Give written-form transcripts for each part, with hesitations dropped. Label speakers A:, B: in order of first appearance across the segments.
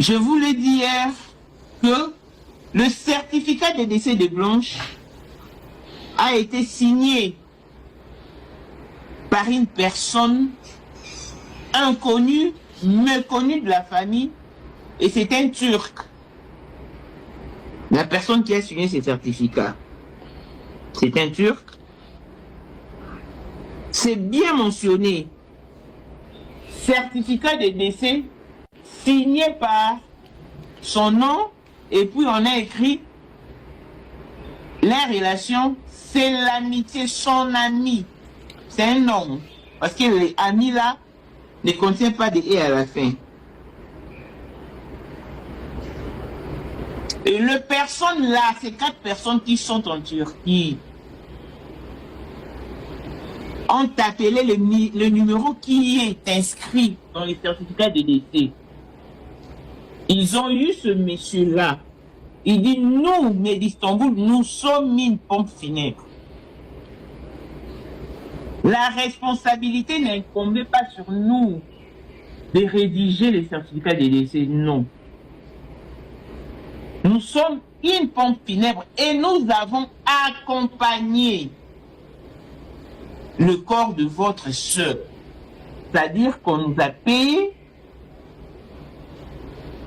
A: Je vous l'ai dit hier que le certificat de décès de Blanche a été signé par une personne inconnue, méconnue de la famille, et c'est un Turc. La personne qui a signé ce certificat, c'est un Turc. C'est bien mentionné. Certificat de décès signé par son nom, et puis on a écrit la relation, c'est l'amitié, son ami. C'est un nom. Parce que les amis là ne contiennent pas de « et » à la fin. Et les personnes là, ces 4 personnes qui sont en Turquie, ont appelé le numéro qui est inscrit dans les certificats de décès. Ils ont eu ce monsieur-là. Il dit, nous, d'Istanbul, nous sommes une pompe funèbre. La responsabilité n'incombe pas sur nous de rédiger les certificats de décès, non. Nous sommes une pompe funèbre et nous avons accompagné le corps de votre sœur. C'est-à-dire qu'on nous a payé,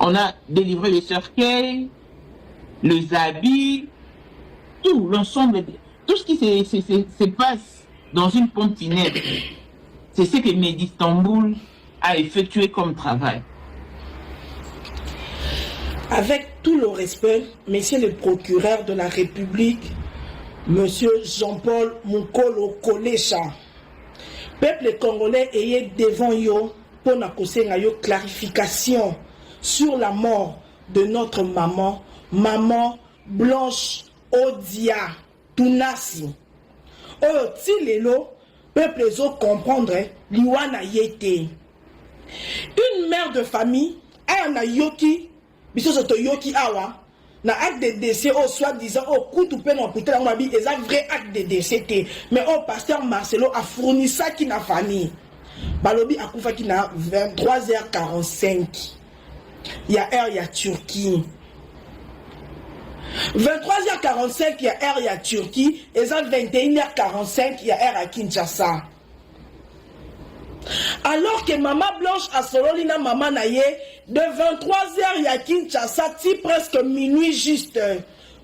A: on a délivré le cercueil, les habits, tout l'ensemble, tout ce qui se passe dans une pompe funèbre. C'est ce que Medistanbul a effectué comme travail.
B: Avec tout le respect, Monsieur le procureur de la République, Monsieur Jean-Paul Moukolo Kolecha, peuple congolais ayez devant yo pour na kosenga yo clarification sur la mort de notre maman, maman Blanche Odia Tunasi. Oyo ti lelo, peuple zo comprendre liwana yete. Une mère de famille a na yoki, biso soto yoki awa, na acte de décès au soi-disant au coup tout peine hôpital on mabi est un vrai acte de décès mais au pasteur Marcelo a fourni ça qui na famille balobi akufa qui na 23h45 il y a heure il y a Turquie 23h45 il y a heure il y a Turquie et ça 21h45 il y a heure à Kinshasa. Alors que maman Blanche a sololina maman naye de 23h il y a Kinshasa ti presque minuit juste.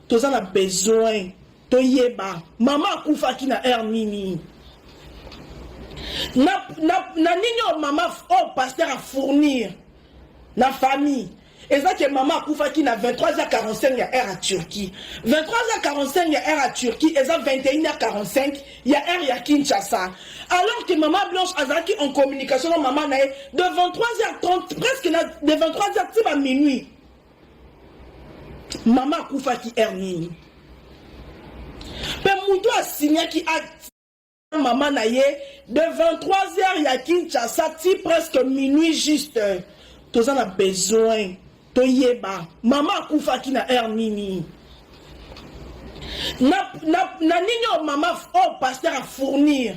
B: Tous en a besoin. Toyeba. Maman akufa ki na air nini. Na nini maman au pasteur à fournir. Na famille. Et ça que maman akufa ki na 23h45 il y a air à Turquie. 23h45 il y a air à Turquie et ça 21h45 il y a air il y a Kinshasa. Alors que maman Blanche Azaki en communication maman nae de 23h30 presque de 23h à minuit. Maman akufa ki air nini. Mais Moutou a signé qui a maman nae de 23h il y a Kinshasa ti presque minuit juste. Tous en a besoin. Toyeba. Maman akufa ki na air nini. Na nini maman au pasteur à fournir.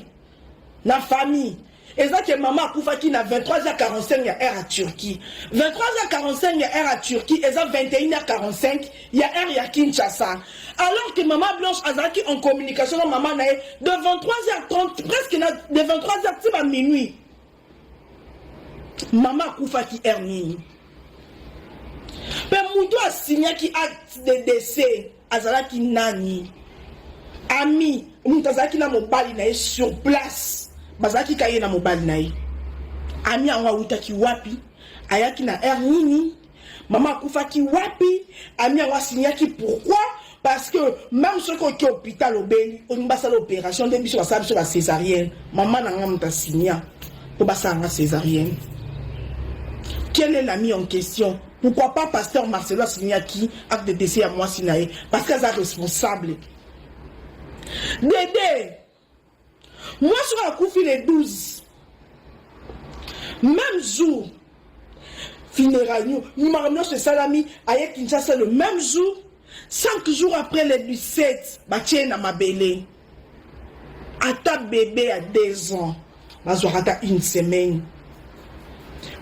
B: La famille. Et ça que maman akufa ki na 23h45 il y a air à Turquie. 23h45 il y a air à Turquie et ça 21h45 il y a air il y a Kinshasa. Alors que maman Blanche Azaki en communication maman nae de 23h30 presque de 23h à minuit. Maman akufa ki air nini. Mais Moutou a signé qui acte de décès azalaki nani. Ami, Moutazaki na mobali nae sur place. Bazaki kaye na mobali nae. Ami anwa witaki wapi. Ayaki na air nini. Maman akufa ki wapi. Ami anwa signé qui pourquoi. Parce que même ceux qui sont au hôpital au Beni, on va faire l'opération de biso sur la césarienne. Maman n'a pas signé pour passer la césarienne. Quel est l'ami en question? Pourquoi pas pasteur Marcelo Signaki acte de décès à moi Sinaï? Parce qu'elle est responsable. Dédé, moi sur la coupe les 12. Même jour, funérailles, nous m'avons ce salami à Kinshasa le même jour. 5 jours après le 17, Bachien na mabélé. À ta bébé à 2 ans, ma une semaine.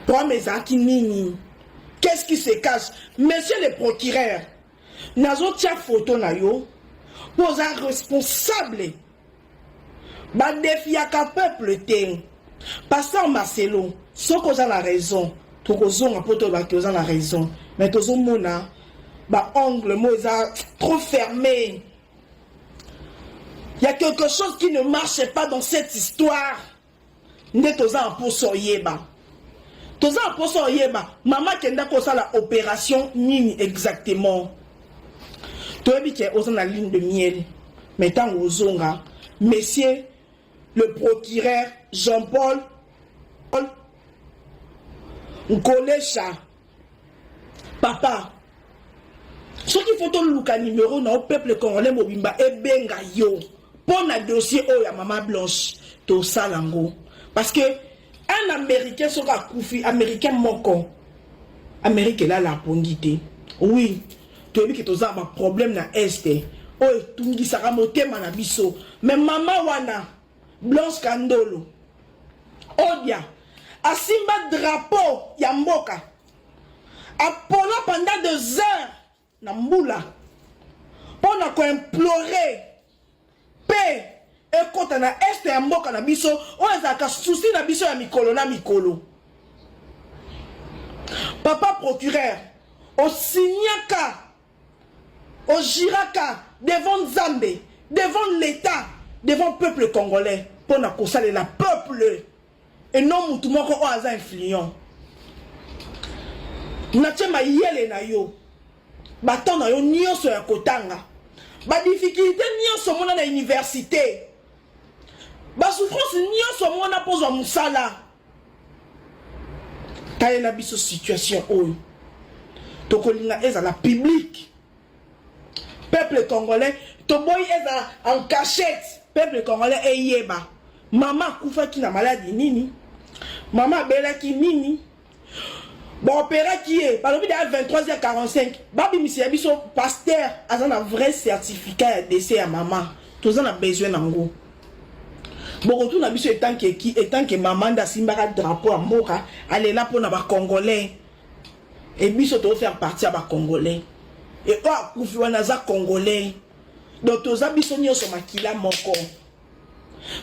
B: Pour mes acquis nini. Qu'est-ce qui se cache? Monsieur le procureur, nazo tia photo na yo, pour un responsable. Ba défiaka peuple te. Pasteur Marcelo, ce qu'on a la raison, tout qu'on a poto ba qu'on a la raison. Mais tout le monde a ba ongle moza trop fermé. Il y a quelque chose qui ne marche pas dans cette histoire. N'est toza un peu soyeba. Toza un peu soyeba. Maman kenda kosa la opération nini exactement. Toi bi ke osa la ligne de miel. Mais tant ozonga, monsieur le procureur Jean-Paul Nkolecha. Papa, ce qu'il faut ton luka numéro dans le peuple congolais mobimba et benga yo. Pour le dossier oh ya maman blanche to salango. Parce que un américain sera koufi américain moko. Amérique là la pondité. Oui, tu as vu que tu as un problème na este. Oh tungi sara motema na biso. Mais maman wana Blanche Kandolo Odia asimba drapeau ya mboka Apollo pendant 2 heures na mbula pour na ko implorer paix et kota na este ya mboka na biso oza souci na biso ya mikolo na mikolo. Papa procureur au signaka au giraka devant Zambé, devant l'État, devant le peuple congolais pour na kosala la peuple et non mutu moko o aza influent. Na tshema yele na yo baton na yo nyonso ya kotanga ba difficulté nyonso mona na université ba souffrance nyonso mona pozwa musala tayela biso situation oyo tokolinga ezala public. Peuple congolais toboyi ezala en cachette. Peuple congolais eyeba maman kufa ki na maladie nini, maman bela ki nini, bon opéra qui est par le biais de 23h45 babi misi biso pasteur azana vrai certificat de décès à maman tous en a besoin nango bon tout na biso etant que maman da simbaka drapeau à mboka aller là pour na ba congolais et biso to faire partie à ba congolais et quoi kufi wana za congolais donc tous biso nyonso makila moko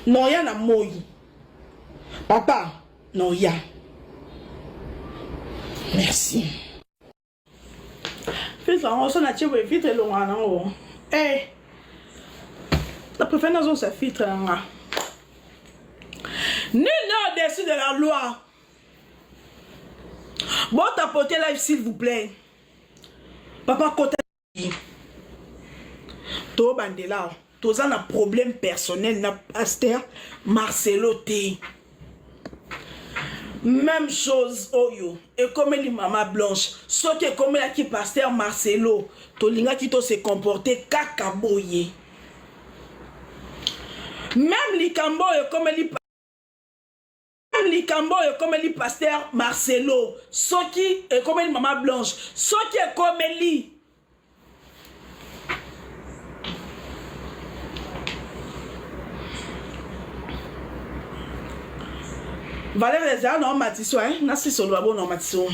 B: non ya na moi papa non ya. Merci. Filtre, on s'en a tiré filtre long en haut. Eh, la préférence c'est filtre là. Nul n'est au-dessus de la loi. Bon, tapotez live s'il vous plaît. Papa côté. To bandela, tous en a problème personnel na pasteur Marcelo T. Même chose Oyo et comme les maman blanche ce qui est comme la qui pasteur Marcelo tolinga qui to se comporter kakaboye même les cambo et comme les pasteur Marcelo ce qui est comme les maman blanche ce qui est comme les Valère les arts non matiso hein nasi solo abo non matiso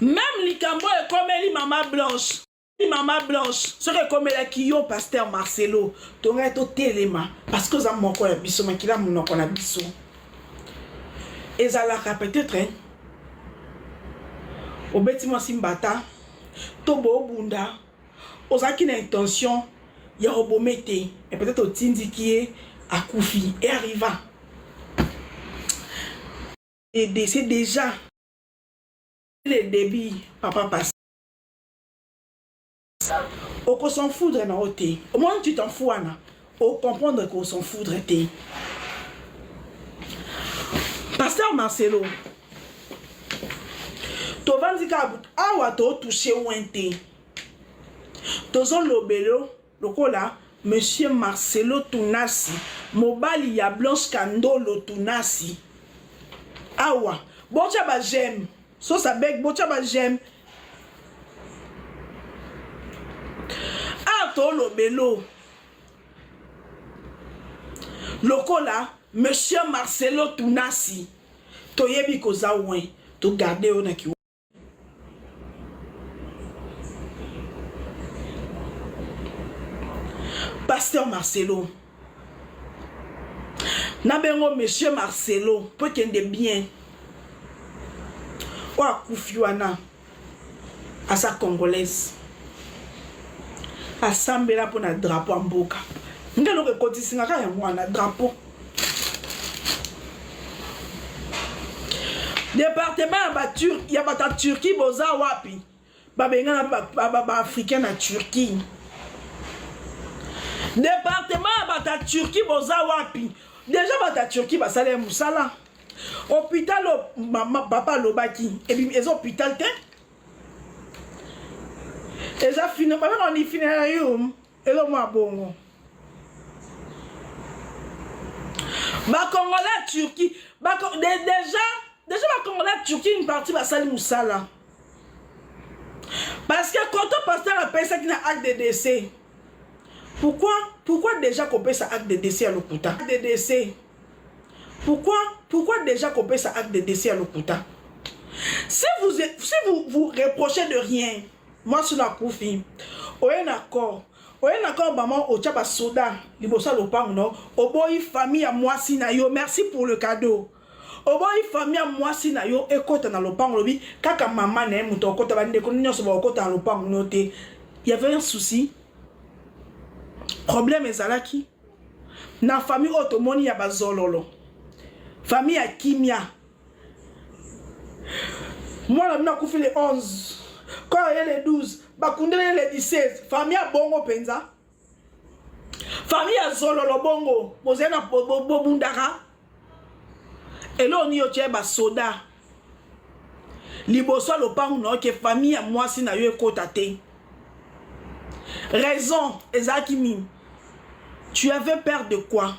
B: même les cambo et comme les maman blanche ce que comme la qui yo pasteur Marcelo t'aurais to téléma parce que ça mon quoi biso makila mon ko na biso et ça la peut-être hein au bâtiment simbata tobo bunda ozaki na intention ya obomete et peut-être au tindi qui est à Koufi et arriva. Et c'est déjà le débit, papa passe. Au s'en foudre dans l'autre. Au moins tu t'en fous, Anna. Au comprendre qu'on s'en foudre. Pasteur Marcelo, tu vas dire que tu as touché ou un thé. Tu as lobelo, le cola, monsieur Marcelo Tunasi, Mobali ya Blanche Kandolo Tunasi. Awa, bocha ba j'aime. So sa bec, bocha ba j'aime. Ato lo belo. Loko la, monsieur Marcelo Tunasi. Toyebi koza ouen. to garder on a qui. Pasteur Marcelo. Nabengo monsieur Marcelo. Peut qu'il y ait bien. Ou à Koufiouana. À sa congolaise. À Sambela pour un drapeau en boca. Nous avons récolté un drapeau. Département il y a la Turquie, boza wapi. Babenga ba africain na Turquie. Département la Turquie, boza wapi. Déjà la Turquie ba salé musala. Hôpital maman papa lobaki et puis les hôpital te. Et ça fini pas on y fini là yo. Et là moi bongo. Ba Congolais Turquie, déjà la Congolais Turquie une partie va salir Moussala. Parce que quand on passe à la personne qui a acte de décès, pourquoi déjà qu'on paye ça acte de décès à l'Okuta? Acte de décès. Pourquoi déjà qu'on paye ça acte de décès à l'Okuta? Si vous reprochez de rien, moi sur la Koufi, on est d'accord. On est d'accord, maman, au Tchaba Soda, Libosa Lopang, non? Au boy famille à moi Sinayo, merci pour le cadeau. Au boy famille à moi Sinayo, écoute dans le pang, lobby, kaka maman n'est mouton, quand t'as des connexions sur le côté dans le pang, noté. Il y avait un souci. Problème est à qui? Na famille automoni ya bazololo. Famille à Kimia. Moi, la m'a couffé les 11. Quand il y a les 12. Bakounde les 16. Famille à Bongo Penza. Famille à Zololo Bongo. Bozena Bobundara. Et là, on y a ba soda. Liboso Lopang, non, que famille à moi, si n'a eu côté. Raison, Ezakimi. Tu avais peur de quoi?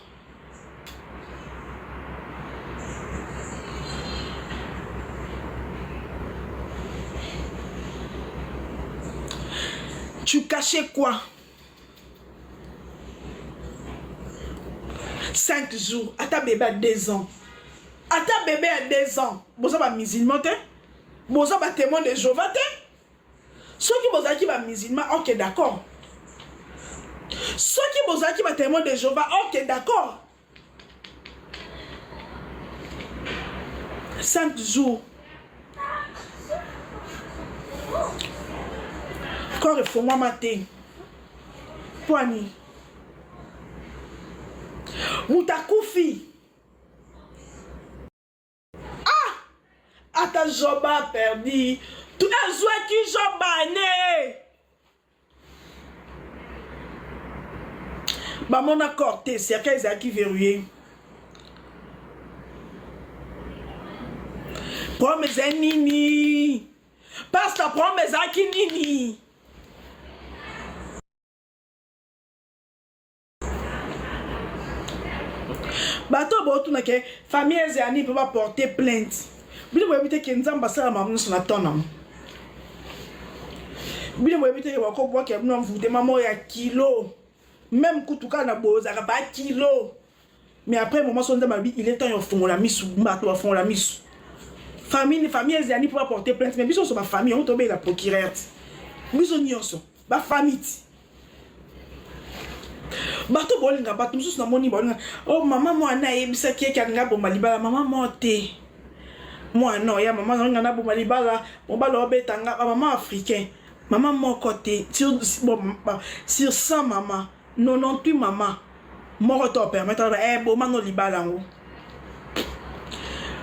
B: Tu cachais quoi? 5 jours. À ta bébé à 2 ans. À ta bébé à 2 ans. Vous avez un musulman? Vous avez un témoin de Jéhovah? Ceux qui vous avez un musulman, ok, d'accord. Ceux qui vous avez un témoin de Jéhovah, ok, d'accord. 5 jours. Quand il faut moi mater. Poigny. Moutakoufi. Ah! Ata Joba perdu. Tu as joué qui Joba né. Bah mon accord, c'est qu'elles qui verrouillé. Prends mes ennemis. Passe ta prends mes akinini. Bato botu na ke famille ezani peut pas porter plainte. Bili bo ebite ke nzamba sala mamu so na tonam. Bili bo ebite ke wako bo ke no mvude mamo ya kilo. Même kutuka na boza ka ba kilo. Mais après moment son nzamba bi il est temps yo fongola misu mbato wa fongola misu. Famille ezani peut pas porter plainte mais biso so ba famille on tomber la procureur. Biso nyonso ba famille. Bato bolinga bato mususu na moni bolinga oh maman moi na yebisa ki nga bomba libala maman mo te moi non ya maman nga na bomba libala bomba obetanga maman africain maman mo côté sur 100 maman 98 maman mo to permettre bomba no libala ngo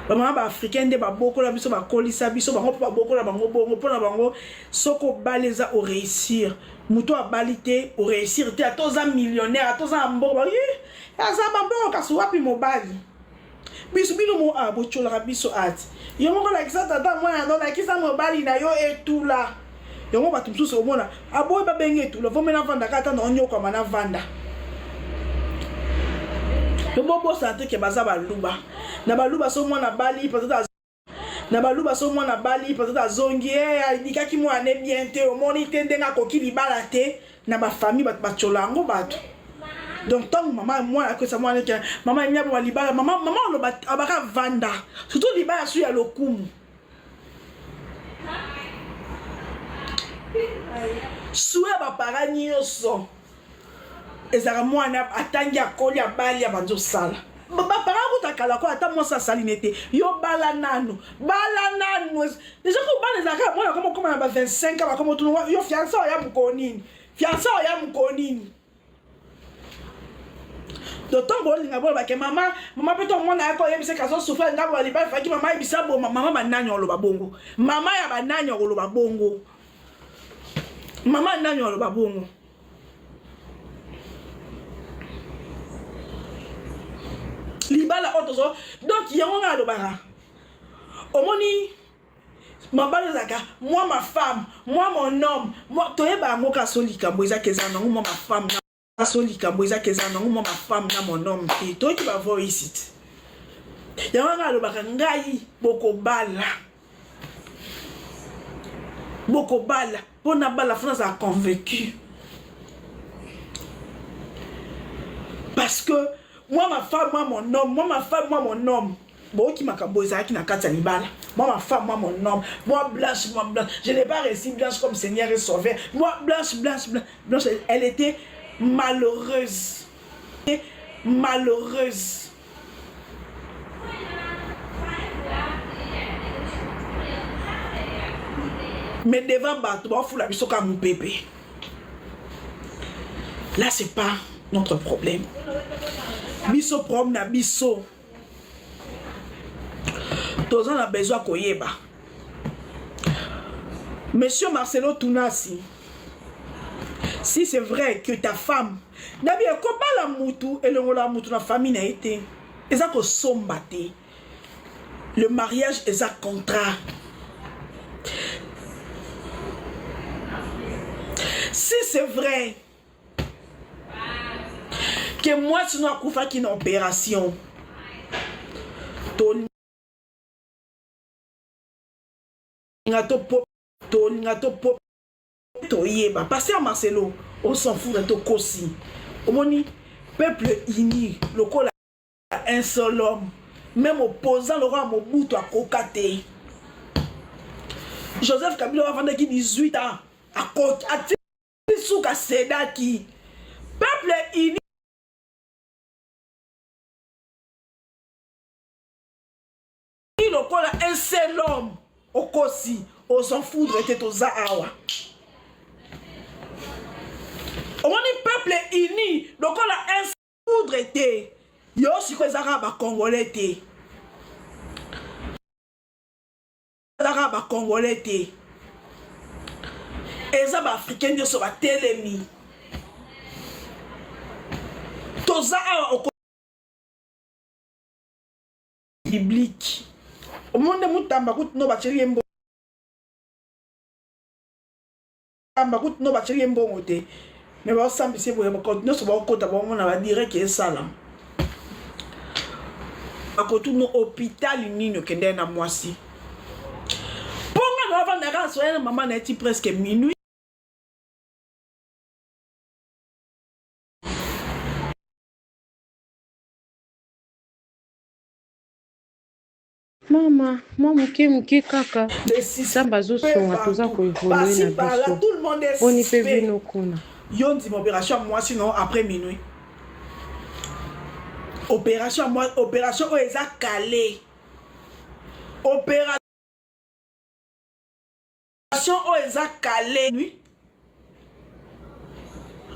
B: maman ba africain de ba boko la biso ba kolisa biso ba ba boko la bango bongo pona bango soko baleza au réussir muto a balité au réussir te à tous un millionnaire à tous un mboba ya za bambo ka so wapi mobali biso bino mo abo chola biso ati yo mo la kisa tata mwana no la kisa mobali na yo etula yo mo batu msusu omona abo ba benge etula vo mena vanda kata na onyo kwa mana vanda yo bobo santé ke baza ba luba na ba luba so mwana bali peut-être na baluba so mwana bali peut-être azongi alikaki mwana bien te omoni te ndenga koki libala te na ba famille ba cholango bato donc tant maman moi que ça moi que maman nyabo libala maman lo abaka vanda surtout libala su ya lokumu souhait ba parents nyonso ezaka mwana atangi akoli abali abanzo sala ba parents kutakala ko ata mo sa sali nete yo bala nanu déjà ko bana ezaka mwana comme na ba 25 ans ba comme tout yo fiancé ya mukonini d'autant que linga bola ke mama peto mwana yako yebise kaso souffrir ngabo aliba faki mama ibisa bo mama bananyo lo babongo mama ya bananyo lo babongo mama nanyo lo babongo libala otozo donc yango nga lo bara omoni mabalo zaka moi ma femme moi mon homme moi toyeba ngo ka solika boza kezana ngo moi ma femme na solika boza kezana ngo moi ma femme na mon homme et toi qui va voir ici yango nga lo bara ngai bokobala pona bala France a convaincu parce que moi ma femme moi mon homme moi ma femme moi mon homme bon qui m'a kaboza qui na kata libala moi ma femme moi mon homme moi blanche je n'ai pas réussi blanche comme Seigneur et Sauveur moi blanche elle était malheureuse mais devant Batou, fou la biso comme mon bébé. Là, c'est pas notre problème. Biso problème na biso. Tous on a besoin koyeba. Monsieur Marcelo Tounassi, si c'est vrai que ta femme n'a bien combat la moutou et le la moutou la famille n'a été, et ça que sombaté. Le mariage est un contrat. Si c'est vrai que moi, si nous avons fait une opération, parce que Marcelo, on s'en fout de ton cossi. Au moni, peuple uni, le col a un seul homme, même opposant le roi Mobutu à Kokate. Joseph Kabila a vendu 18 ans à côté. Souka Sedaki, peuple uni, le col a un seul homme au Kosi, aux s'en foudre était aux Ahawa. On dit peuple uni, le col a un seul foudre était, yo si que les Arabes congolais étaient. Les Arabes congolais étaient. Les Africains ne sont pas télémis. Tous au biblique. Au monde de Moutamba, no bacheli mbo. Tamba no bacheli mbo moté. Mais va sambi c'est pour continuer sur bon côté bon on va dire que ça là. À côté no hôpital nino kende na mwasi. Ponga no avant de rentrer maman n'était presque minuit.
C: Mama, muke kaka. Samba zo songa toza ko évoluer na biso.
B: Tout le monde est
C: Boni pe vino kuna.
B: Yon dit opération moi sinon après minuit. Opération o eza calé. Opération o eza calé nuit.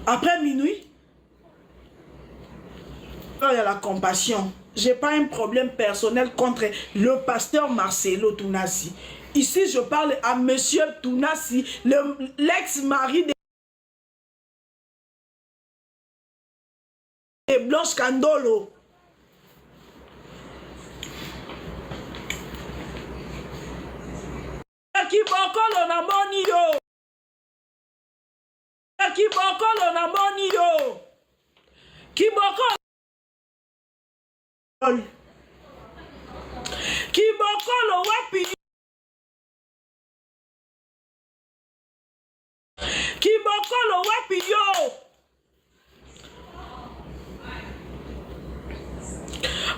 B: Après minuit. Il y a la compassion. Je n'ai pas un problème personnel contre le pasteur Marcelo Tounassi. Ici, je parle à monsieur Tounassi, l'ex-mari de Blanche Kandolo. Kibokolo na moni yo. Kibokolo na moni yo. Kibokolo. Kibokolo wapi. Kibokolo wapi yo.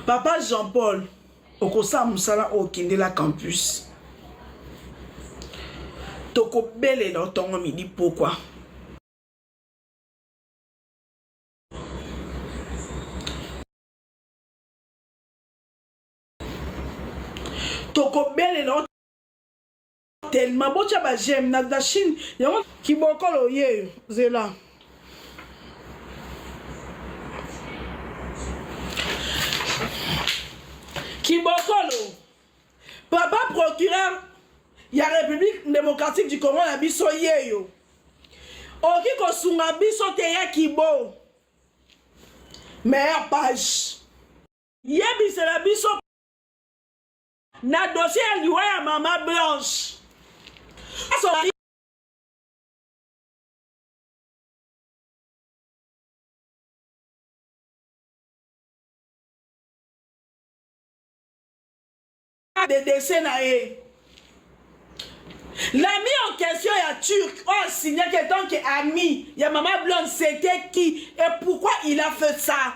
B: Papa Jean-Paul okosa musala okinde la campus. Toko bele na tongo midi pourquoi? toko belle no tellement bocha ba j'aime na dachine yango kibokolo ye zela kibokolo papa procureur ya République démocratique du Congo na biso yeyo oki kosunga biso te ya kibo meilleure page yebisela biso na dossier ya liwa ya mama Blanche de décès na ye l'ami en question ya turc a signé que tant que ami ya maman Blanche c'était qui et pourquoi il a fait ça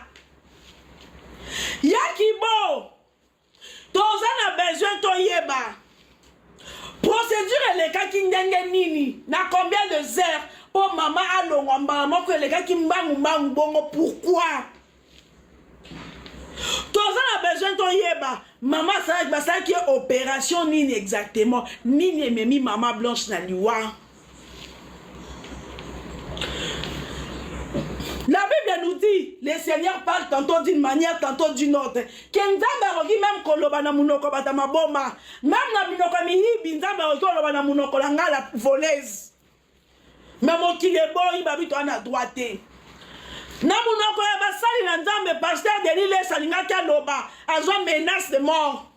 B: ya kibo toza na besoin to yeba procédure elekaki ndenge nini na combien de heures pour maman alongwa mbala moko elekaki mbangu bongo pourquoi toza na besoin to yeba maman basalaki opération nini exactement nini ememi maman Blanche na liwa. La Bible nous dit, le Seigneur parle tantôt d'une manière, tantôt d'une autre. Kenzamba roki même koloba na munoko batama boma. Même na binoko mihibi nzamba roki koloba na munoko la ngala voleuse. Même okile boyi babi to na droite. Na munoko ya basali na nzambe pasteur de l'île salinga kaloba azwa menace de mort.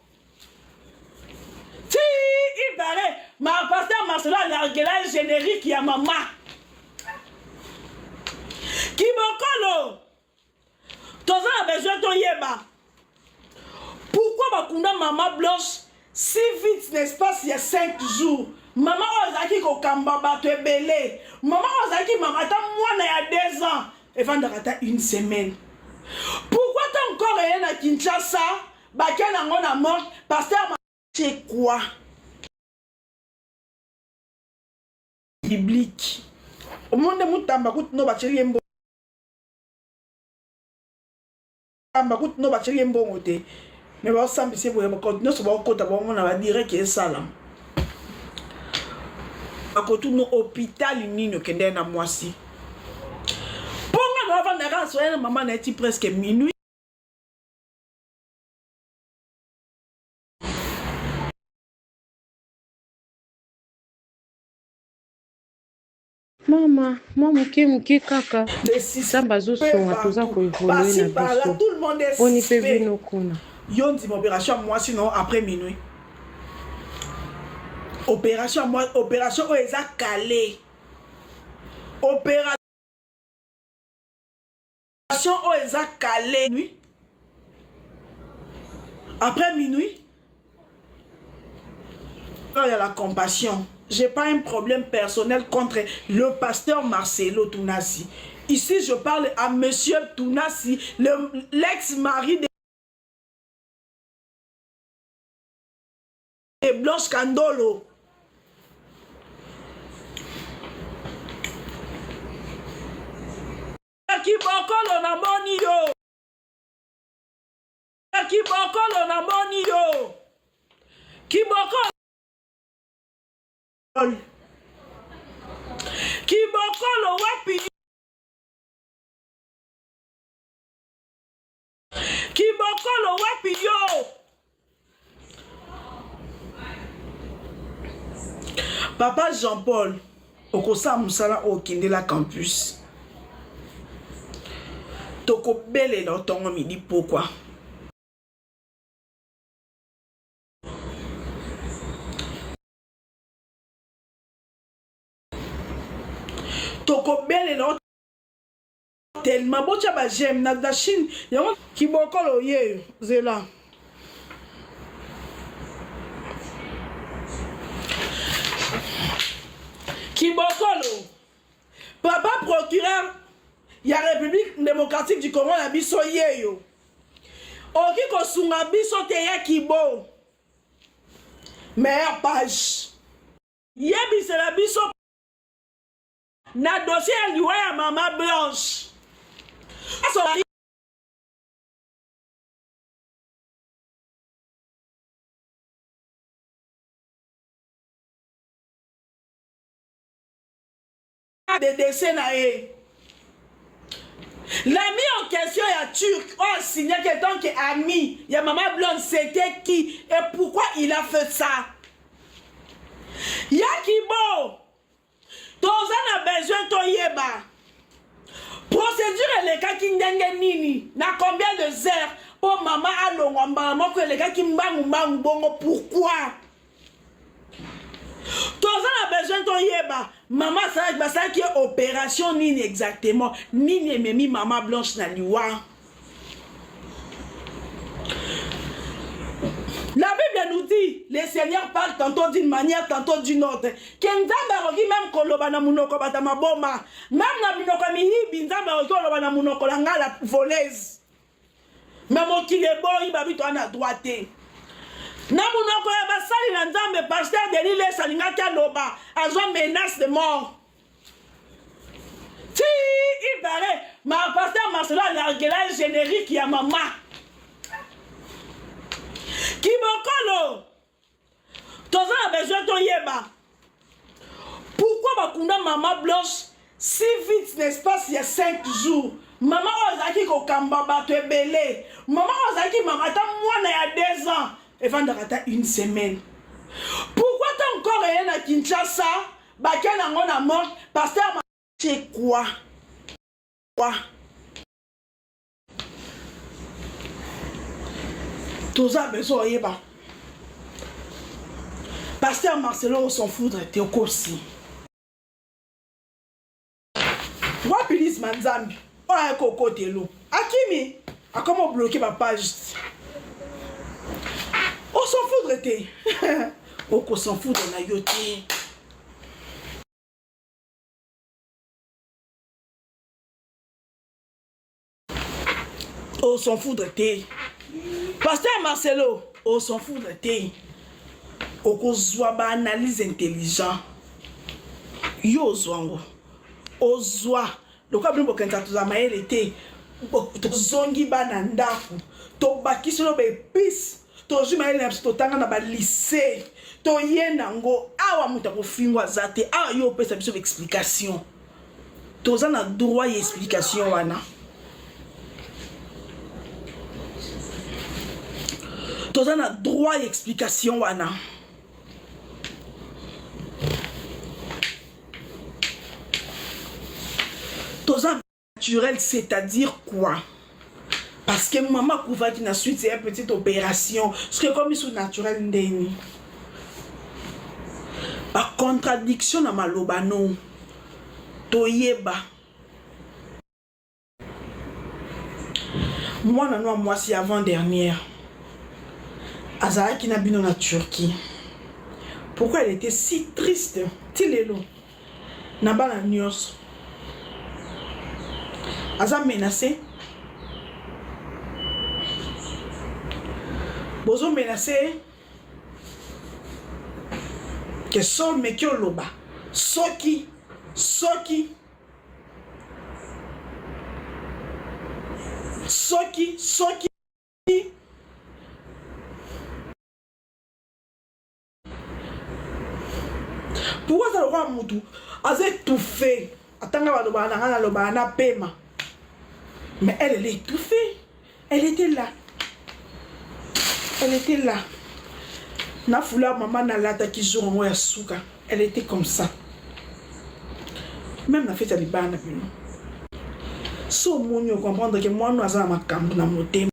B: Si il paraît ma pasteur Marcelo na regela générique ya maman. Kibokolo toza na besoin to yeba pourquoi bakunda maman Blanche si vite n'est-ce pas il y a 5 jours maman ozaki kokamba bato ebele maman ozaki maman ta mwana ya 2 ans et vendra ta une semaine pourquoi t'as encore rien na Kinshasa bakia nango na mort pasteur c'est quoi biblique au monde mutamba kutuno bachiri embo bakut no bachiri mbongo te mais ba sambisi boye ba continuer so ba kota ba mona ba dire que sala akotu no hôpital nino kende na mwasi ponga no avant de rentrer maman na ti presque minuit
C: mama muke kaka samba azosonga toza koevolue na biso poni mpe bino kuna
B: yo ndima opération moi sinon après minuit opération oyo eza calé opération oyo eza calé nuit après minuit il y a la compassion. J'ai pas un problème personnel contre le pasteur Marcelo Tounassi. Ici, je parle à monsieur Tounassi, l'ex-mari de Blanche Kandolo. Kibokolo na moni yo. Kibokolo na moni yo. Kibokolo. Kibokolo wapi Kibokolo wapi yo Papa Jean-Paul okosa musala okinde la campus toko bele na tongo midi pourquoi toko belle no tellement bocha ba j'aime na dachine yango kibokolo ye zela kibokolo papa procureur ya République démocratique du Congo na biso yeyo oki kosunga biso te ya kibo meilleure page yebisela biso na dossier ya liwa ya mama Blanche de décès naé. L'ami en question est turc. Oh, signé que tant que ami, il y a maman blonde, c'était qui et pourquoi il a fait ça? Yakibo, tous on a besoin de yeba. Procédure les cas qui n'engagent nini. Na combien de heures pour maman à l'ongamba, que les gars qui m'bang bongo pourquoi? Tous on a besoin de yeba. Maman, ça qui est opération nini exactement. Nini memi maman blanche na liwa. La Bible nous dit, les seigneurs parlent tantôt d'une manière, tantôt d'une autre. Kenzamba rogi même koloba na munoko batama boma. Même na munoko mihibi nzamba rogi koloba na munoko la ngala voleuse. Même au kilebo ibabi to na droite. Na munoko ya basali na nzambe pasteur de l'île salinga loba azwa menace de mort. Si il paraît, ma pasteur Marcelo a largué la générique ya maman. Kibokolo, tous on a besoin de yeba. Pourquoi bakunda maman blanche si vite, n'est-ce pas, il y a 5 jours? Maman ozaki ko kamba bato ebele. Maman ozaki maman ta moi il y a 2 ans. Et vendra une semaine. Pourquoi t'as encore rien à Kinshasa? Baken a na mort. Pasteur c'est quoi? Quoi? Tous ça besoin yeba. Pasteur Marcelo s'en foudre t'es au aussi. Wapilis manzambi. Oh koko telo. Akimi a comment bloquer ma page? On s'en foudre t'es. On s'en foudre na yoté. On s'en foudre t'es. Pasteur Marcelo, on s'en foudre t'es. On zoa ba analyse intelligent. Yo zwango. O zoa. Le quoi blimbo kenta tuza maele te. To zongi ba na ndaku. To bakisolo be pis. To juma ele to tanga na ba lycée. To yenango awa muta ko fingwa zate. Awa yo pesa biso explication. To za na droit y explication wana. To za na droit y explication wana. Toza naturel, c'est-à-dire quoi? Parce que maman Kouva qui n'a suite c'est une petite opération. Ce que comme ils sont naturels ndeni. Par contradiction na malobano. Toyeba. Moi non moi si avant dernière. Azara qui n'a bino na Turquie. Pourquoi elle était si triste? Tilelo. Nabala nyos. Aza menacé. Bozo menacé. Que sol me kyo loba. Soki. Soki. Soki. Soki. Pourquoi ça le roi Moutou? Aza étouffé. Attends, la loba na pema. Mais elle est étouffée. Elle était là. Elle était là. Na foula maman na lata qui joue en ya souka. Elle était comme ça. Même la fête à l'ibana. So mounio comprendre que moi nous avons ma camp na moté.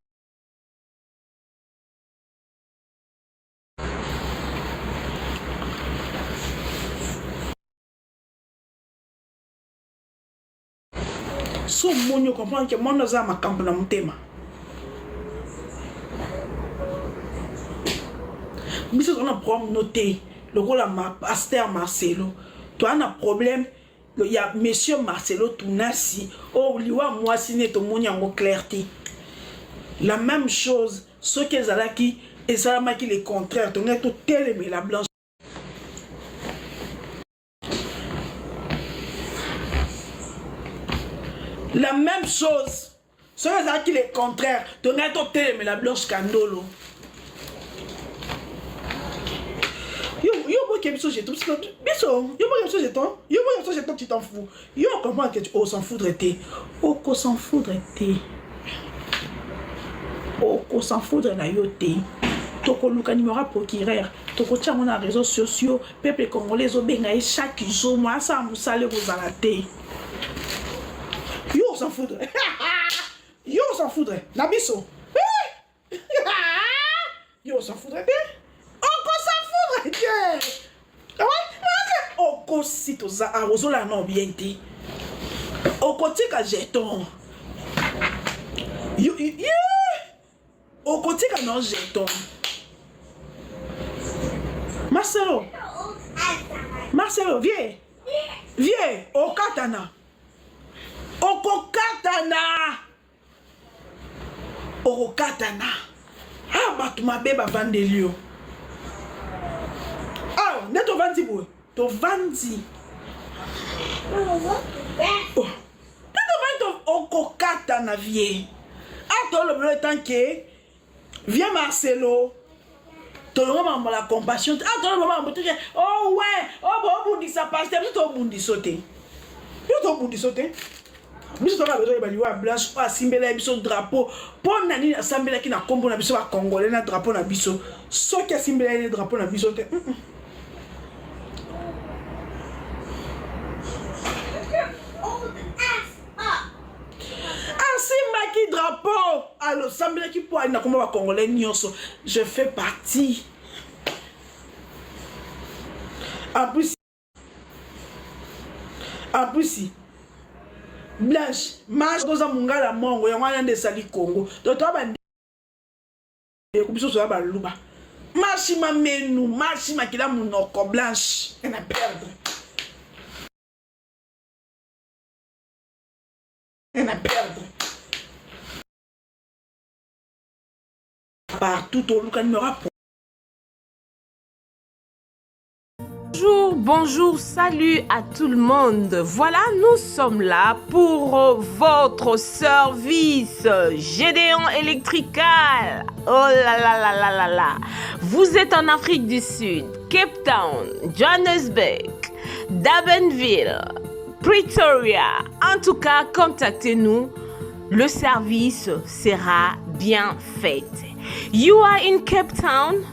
B: So mounio comprendre que moi nous avons ma camp na moté. Mais si on a un problème noté, le rôle à pasteur Marcelo, tu as un problème, il y a monsieur Marcelo Tounasi, oh, liwa moi signé ton monde en clarté. La même chose, ce que Zalaki et Salamaki les contraires, tu as tout tel mais la blanche. La même chose, ce que Zalaki les contraires, tu as tout tel mais la blanche candolo. Yo qui biso jeton, biso, yo pas biso jeton, yo pas biso jeton, tu t'en fous. Yo comprends que tu s'en foudre té. Oko s'en foudre té. Oko s'en foudre na yo té. Toko luka numéro procureur, toko tia mon réseaux sociaux, peuple congolais au benga chaque jour, moi ça vous salé vous alaté. Yo s'en foudre. Yo s'en foudre. Na biso. Yo s'en foudre. Oko s'en foudre. Oko si toza arozola non bien té. Oko tika jeton. Yo oko tika non jeton. Marcelo, viens. Viens, au katana. Au katana. Au katana. Ah, bah, tu m'as bébé vandelio. Ah, n'est to vandi, boy. To vandi. Oh. N'est to vandi, au katana, viens. Ah, toi, le temps que. Viens, Marcelo. Tout le monde a la compassion. Ah, tout le monde a dit, oh ouais, oh bon, on dit ça passe, mais tout le monde dit sauter. Tout le monde dit sauter. Nous sommes besoin de baliwa blanche, à simbela biso drapeau. Pour nani assemblée qui na combo na biso à congolais na drapeau na biso. So qui a simbela le drapeau na biso te. Qui drapeau à l'assemblée qui pour aller na congolais nyonso, je fais partie. En plus Blanche marche koza mungala mongo ya mwana nde sali Congo to to ba kubiso so ba luba marche ma menu marche makila munoko Blanche na perdre. Partout au Luka numéro.
C: Bonjour, salut à tout le monde. Voilà, nous sommes là pour votre service Gédéon Electrical. Oh là là là là là là. Vous êtes en Afrique du Sud, Cape Town, Johannesburg, Durbanville, Pretoria. En tout cas, contactez-nous. Le service sera bien fait. You are in Cape Town.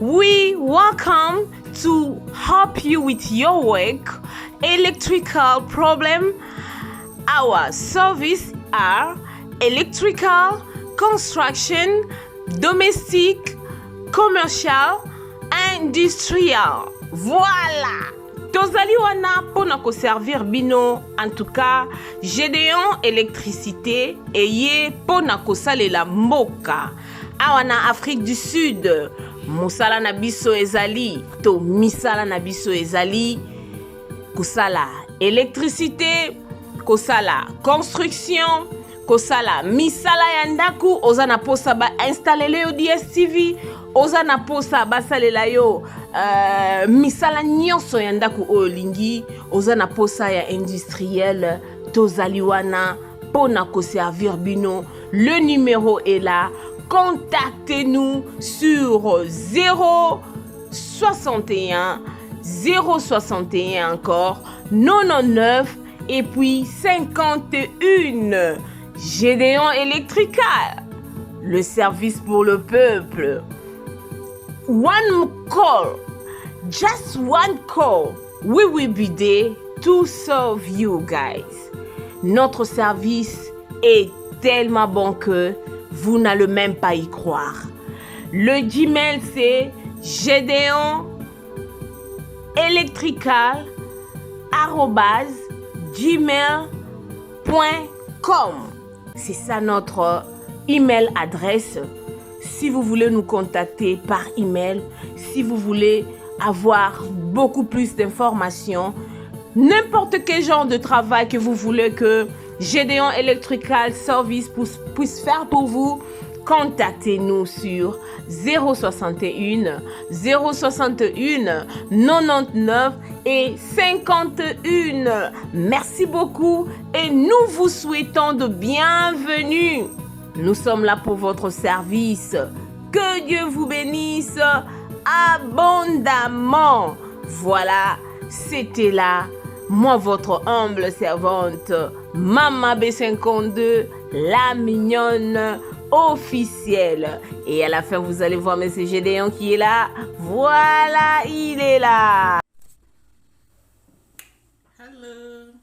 C: We welcome to help you with your work, electrical problem. Our service are electrical, construction, domestic, commercial, industrial. Voilà. Tozali wana pona ko servir bino. En tout cas, Gédéon électricité eye pona ko salela mboka. Awana Afrique du Sud. Mosala na biso ezali to misala na biso ezali kosala électricité, kosala construction, kosala misala ya ndaku, oza na posa ba installer yo DSTV, oza na posa ba salela yo misala nyonso ya ndaku olingi, oza na posa ya industriel tozali wana pona ko servir bino. Le numéro est là. Contactez-nous sur 061 061 encore 99 et puis 51. Gédéon Electrical, le service pour le peuple. One call, just one call, we will be there to serve you guys. Notre service est tellement bon que vous n'allez même pas y croire. Le Gmail, c'est gédéonelectrical@gmail.com. C'est ça notre email adresse. Si vous voulez nous contacter par email, si vous voulez avoir beaucoup plus d'informations, n'importe quel genre de travail que vous voulez que Gédéon Electrical Service puisse faire pour vous, contactez-nous sur 061 061 99 et 51. Merci beaucoup et nous vous souhaitons de bienvenue. Nous sommes là pour votre service. Que Dieu vous bénisse abondamment. Voilà, c'était là, moi votre humble servante, Mama B52, la mignonne officielle. Et à la fin, vous allez voir M. Gédéon qui est là. Voilà, il est là.
B: Hello,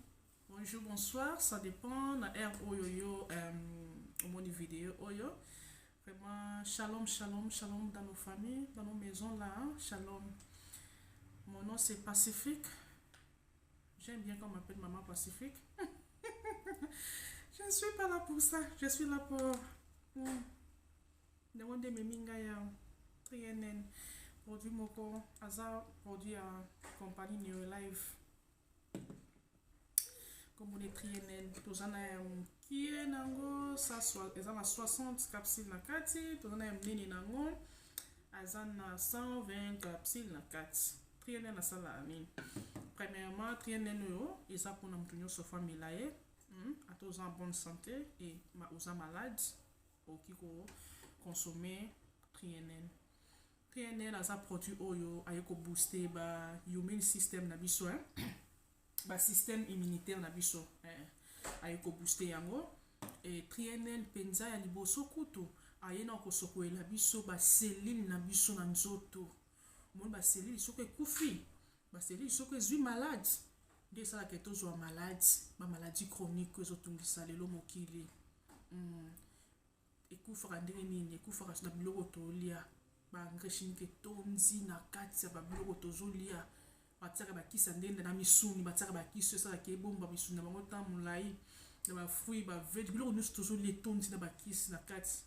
B: bonjour, bonsoir, ça dépend de l'air oyoyo au mode vidéo oyo. Vraiment, shalom, shalom, shalom dans nos familles, dans nos maisons là, hein? Shalom. Mon nom c'est Pacifique. J'aime bien qu'on m'appelle Maman Pacifique. Je ne suis pas là pour ça. Je suis là pour demander mes mingaya, trienen, produit moko, hasard, produit à compagnie New Life. Comme on est trienen, tous en a qui est nango, ça soit, ils ont 60 capsules na kati, tous en a nini nango, ils ont 120 capsules na kati. Trienen na sala amin. Premièrement, trienen yo, ils ont pour nous tenir sur famille là, à tous en bonne santé et aux malades, au qui consommer trienen. Trienen a produit oyo, ayeko booster ba immune system na biso, ba système immunitaire na biso, ayeko booster yango. Et trienen penza ya liboso kutu, ayena ko sokoela biso ba cellule na biso na nzoto. Mon ba cellule soko ekufi, ba cellule soko ezwi malade. Nde sala ke tozwa malade, ba maladie chronique ezotungisa lelo mokili. Ekufaka ndenge nini, ekufaka na biloko tolia, ba engrais chimique tonzi na kati ya ba biloko tozolia. Batiaka bakisa ndenge na misuni, batiaka bakisi sala ke bomba misuni na bango ta mulai, na ba fruits, ba veg, biloko nyonso tozolia tonzi na bakisi na kati,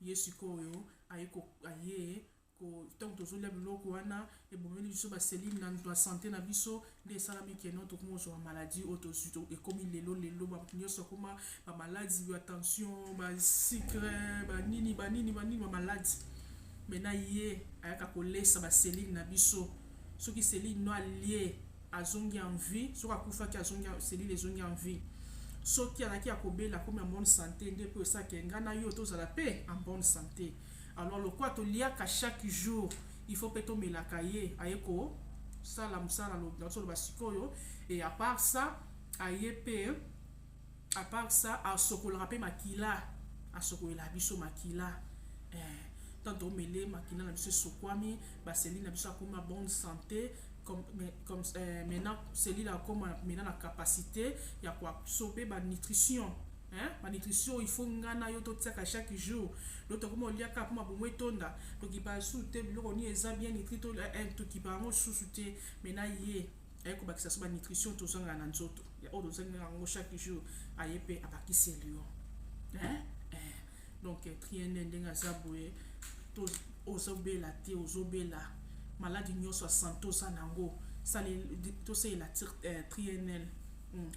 B: yesu koyo ayeko aye tant tozolia biloko wana ebomeli biso ba cellule na santé na biso nde esalami ke no tokomi ozwa maladie oyo tozwi ekomi lelo bato nyonso akoma bamaladi ya tension, basikre, banini bamaladi. Mena ye ayaka kolesa ba cellule na biso soki cellule no alie azongi en vie, soki akufaki azongi cellule ezongi en vie, soki alaki akobela akomi en bonne santé nde mpe osaki nga na yo tozala mpe en bonne santé. Alors le quoi to liaka chaque jour, il faut peut-être melaka ye ayeko sala musala lo basikoyo. Et à part ça ayepe, à part ça a sokola pe makila, a sokola biso makila, tant to mele makila na biso sokwami ba cellule na biso akoma bonne santé. Comme maintenant cellule akoma maintenant la capacité ya ko absorber ba nutrition. Ma nutrition il faut ngana yo to tsaka chaque jour. L'autre comme on liaka pour ma bomwe tonda to ki ba souté biloko ni eza bien nutri to to ki ba ngo souté mena ye ayeko bakisa so ba nutrition to zanga na nzoto ya o zanga ngo chaque jour ayepe abakisi elio. Donc trienne ndenga zaboye to ozobela te ozobela maladie nyonso santo sanango ça to c'est la trienne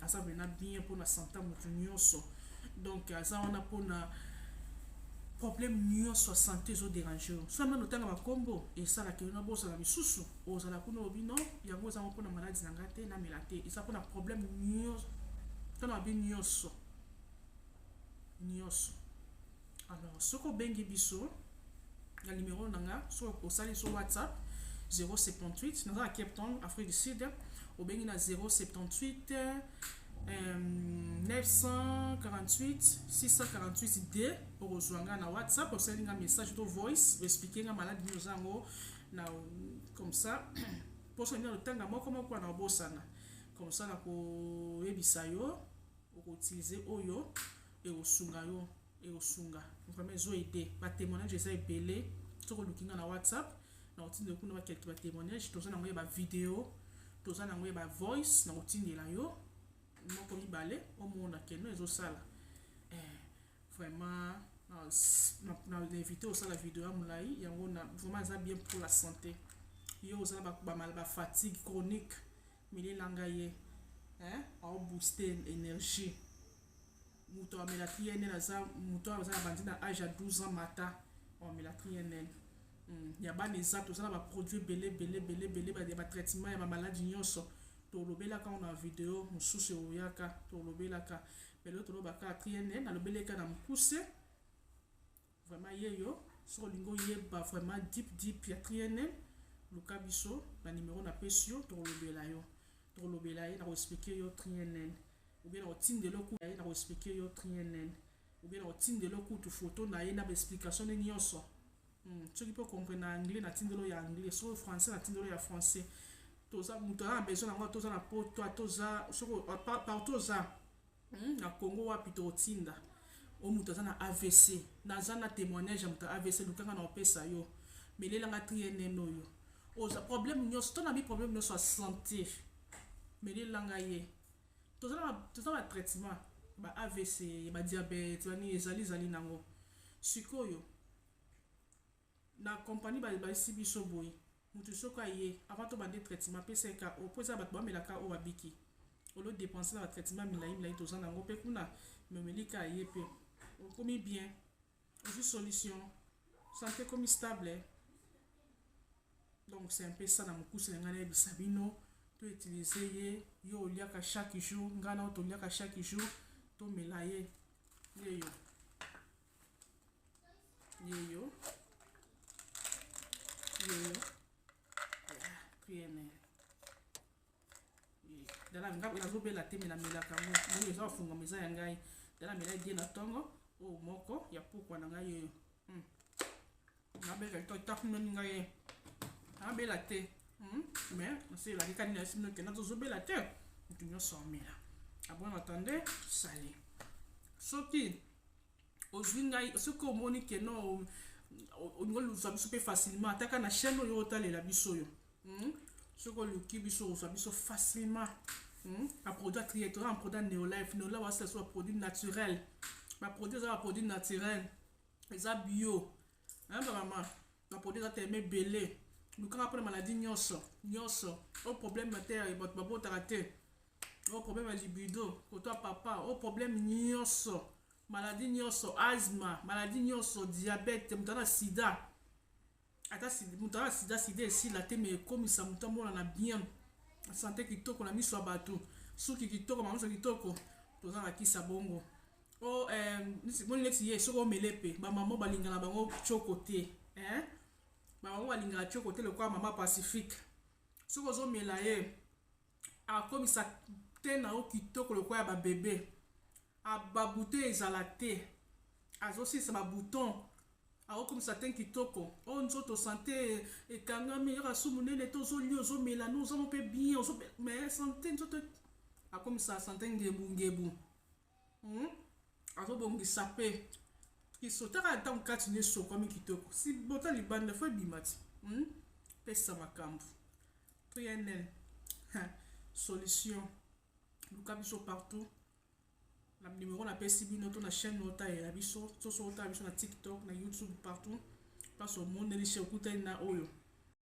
B: asa bena bien pour la santé mutu nyonso. Donc ça on a pour na problème nyonso santé zo déranger so na notanga makombo et ça la ke na bosa la misusu ozala kuna obino yango za pour na maladie na ngate na melate et ça pour na problème nyonso tona bi nyonso. Alors soko bengi biso na numéro nanga so osali sur WhatsApp 078 dans la Cape Town Afrique du Sud au bengi na 078 948 648 D pour rejoindre na WhatsApp pour sender un message de voice expliquer un malade nyozango na comme ça pour se le temps moi comment quoi na bosana comme ça na ko yebisa yo ko utiliser oyo et osunga yo et osunga vraiment zo aider ba témoignage ça epelé to ko lookinga na WhatsApp na otinde kuna ba quelques ba témoignage to ça na ngoye ba vidéo to ça na ngoye ba voice na otinde la yo moko mibale omona keno ezosala vraiment na invité osala vidéo ya molai yango na vraiment eza bien pour la santé yo osala ba fatigue chronique milelanga ye a booster énergie muto amela trienne naza muto azala bandi na âge à 12 ans mata amela trienne ya bana eza tozala ba produit belé ba traitement ya ba maladie nyonso tolobelaka na vidéo mosusu oyaka tolobelaka pelo tolobaka trienne na lobeleka na mukuse vraiment yeyo so lingo yeba vraiment deep ya trienne luka biso na numéro na pesi yo tolobela yo na expliquer yo trienen ou bien na otindelo ku na expliquer yo trienen ou bien na otindelo ku tu photo na ye na explication ni nyonso soki po comprendre anglais na tindelo ya anglais so français na tindelo ya français toza muto na besoin na toza na poto toza soko partout za na Congo wapi to tinda o muto za na AVC na za na témoignage ya muto AVC lukanga na opesa yo melela nga trienen no yo oza problème nyonso to na bi problème nyonso ya santé melela nga ye toza na traitement ba AVC ba diabète bani ezali nango sikoyo na compagnie ba isi biso boy mutu soko ye avant to bande traitement PCK opoza bat ba melaka o babiki olo dépenser na traitement milai toza nango pe kuna memelika ye pe komi bien aussi solution santé comme stable donc c'est un peu ça na mukusi na ngana bisabino to utiliser ye yo liaka chaque jour ngana to liaka chaque jour to melaye yeyo priene dala ngaba na zobela teme na melaka mo mo eza funga meza ya ngai dala melaye die na tongo o moko ya pokwa na ngai yeyo ngabe ka to noni ngai abela te mais c'est la ricane na sino que na zobela te tu nyonso mela abon attendez sali soki ozinga soko moni ke no ngolu za biso pe facilement ataka na chaîne yo otalela biso yo soko luki biso za biso facilement un produit triétoral un produit Neolife c'est soit produit naturel ma produit ça produit naturel eza bio ba maman ba produit ça t'aimer belé lukanga pour maladie nyonso au problème de terre et votre babo taraté au problème de libido pour toi papa au problème nyonso maladie nyonso asthme maladie nyonso diabète mutana sida ata mutana sida ici la te mais comme ça mutamona na bien santé kitoko na miso bato suki kitoko mamuso kitoko toza na kisa bongo o moni lexi ye soko melepe ba maman balingana bango chokote maman balingana chokote le kwa mama Pacifique soko zo melaye a comme ça tena o kitoko le kwa ba bébé a ba bouteille ezala te azosi sa ba bouton a comme ça ten kitoko o nzoto santé e kangami ya sumunene tozo lio zo mela nous on peut bien mais santé nzoto a comme ça santé ngebu azo bongi sapé qui sotaka dans katine so comme kitoko si bota libanda fo bimati pesa makambu trienel solution luka biso partout la numéro na pesi bino to na chaîne nota ya biso so so ta biso na TikTok na YouTube partout parce au monde ni chez okuta na oyo